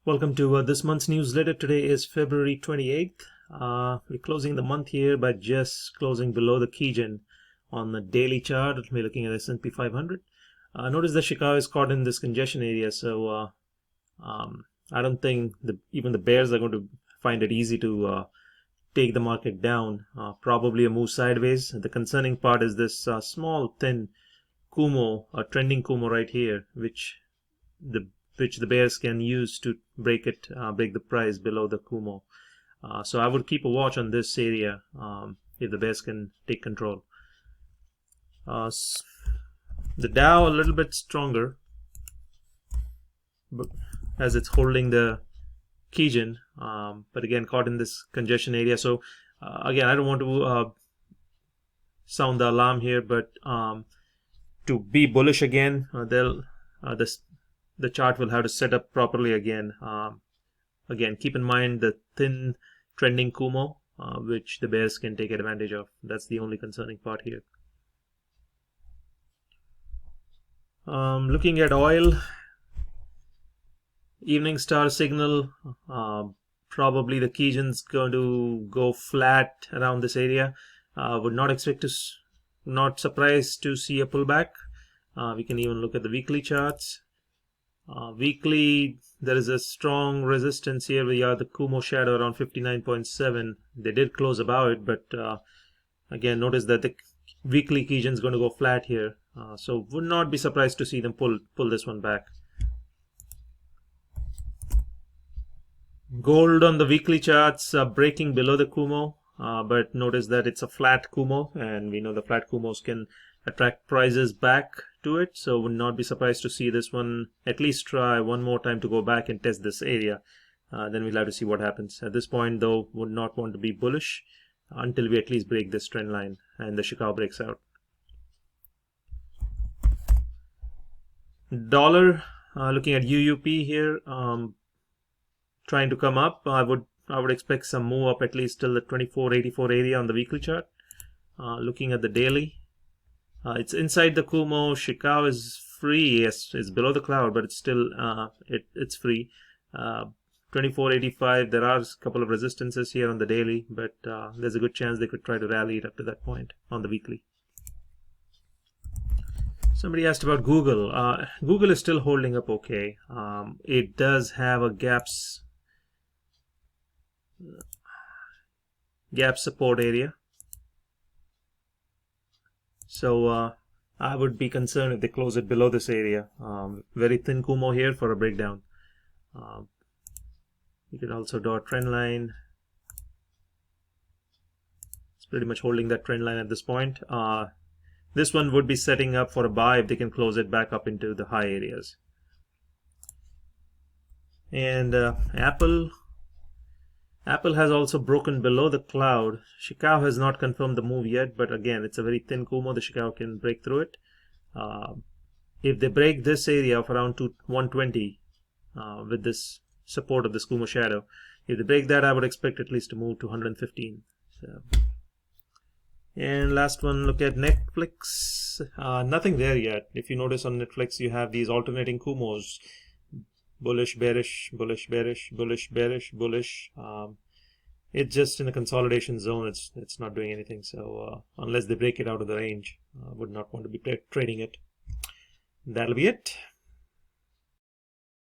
Welcome to this month's newsletter. Today is February 28th. We're closing the month here by just closing below the Kijun on the daily chart. We're looking at S&P 500. Notice that Chicago is caught in this congestion area, so I don't think even the bears are going to find it easy to take the market down. Probably a move sideways. The concerning part is this small, thin Kumo, trending Kumo right here, which the bears can use to break the price below the Kumo. So I would keep a watch on this area if the bears can take control. The Dow a little bit stronger, but as it's holding the Kijun, but again caught in this congestion area. So again, I don't want to sound the alarm here, but to be bullish again, the chart will have to set up properly again. Again, keep in mind the thin trending Kumo, which the bears can take advantage of. That's the only concerning part here. Looking at oil, evening star signal, probably the Kijun's going to go flat around this area. Would not expect to, not surprised to see a pullback. We can even look at the weekly charts. Weekly, there is a strong resistance here. We are the Kumo shadow around 59.7. They did close above it, but again, notice that the weekly Kijun is going to go flat here. So would not be surprised to see them pull this one back. Gold on the weekly charts breaking below the Kumo, but notice that it's a flat Kumo, and we know the flat Kumos can attract prices back to it, so would not be surprised to see this one at least try one more time to go back and test this area. Then we'll have to see what happens. At this point though, would not want to be bullish until we at least break this trend line and the Chicago breaks out. Dollar, looking at UUP here, trying to come up. I would expect some move up at least till the 2484 area on the weekly chart. Looking at the daily, it's inside the Kumo. Chicago is free. Yes, it's below the cloud, but it's still it's free. 2485. There are a couple of resistances here on the daily, but there's a good chance they could try to rally it up to that point on the weekly. Somebody asked about Google. Google is still holding up okay. It does have a gap support area. So I would be concerned if they close it below this area. Very thin Kumo here for a breakdown. You can also draw a trend line. It's pretty much holding that trend line at this point. This one would be setting up for a buy if they can close it back up into the high areas. And Apple has also broken below the cloud. Chicago has not confirmed the move yet, but again, it's a very thin Kumo. The Chicago can break through it. If they break this area of around 120 with this support of this Kumo shadow, if they break that, I would expect at least to move to 115. So. And last one, look at Netflix. Nothing there yet. If you notice on Netflix, you have these alternating Kumos. Bullish, bearish, bullish, bearish, bullish, bearish, bullish. It's just in a consolidation zone. It's not doing anything. So unless they break it out of the range, I would not want to be trading it. That'll be it.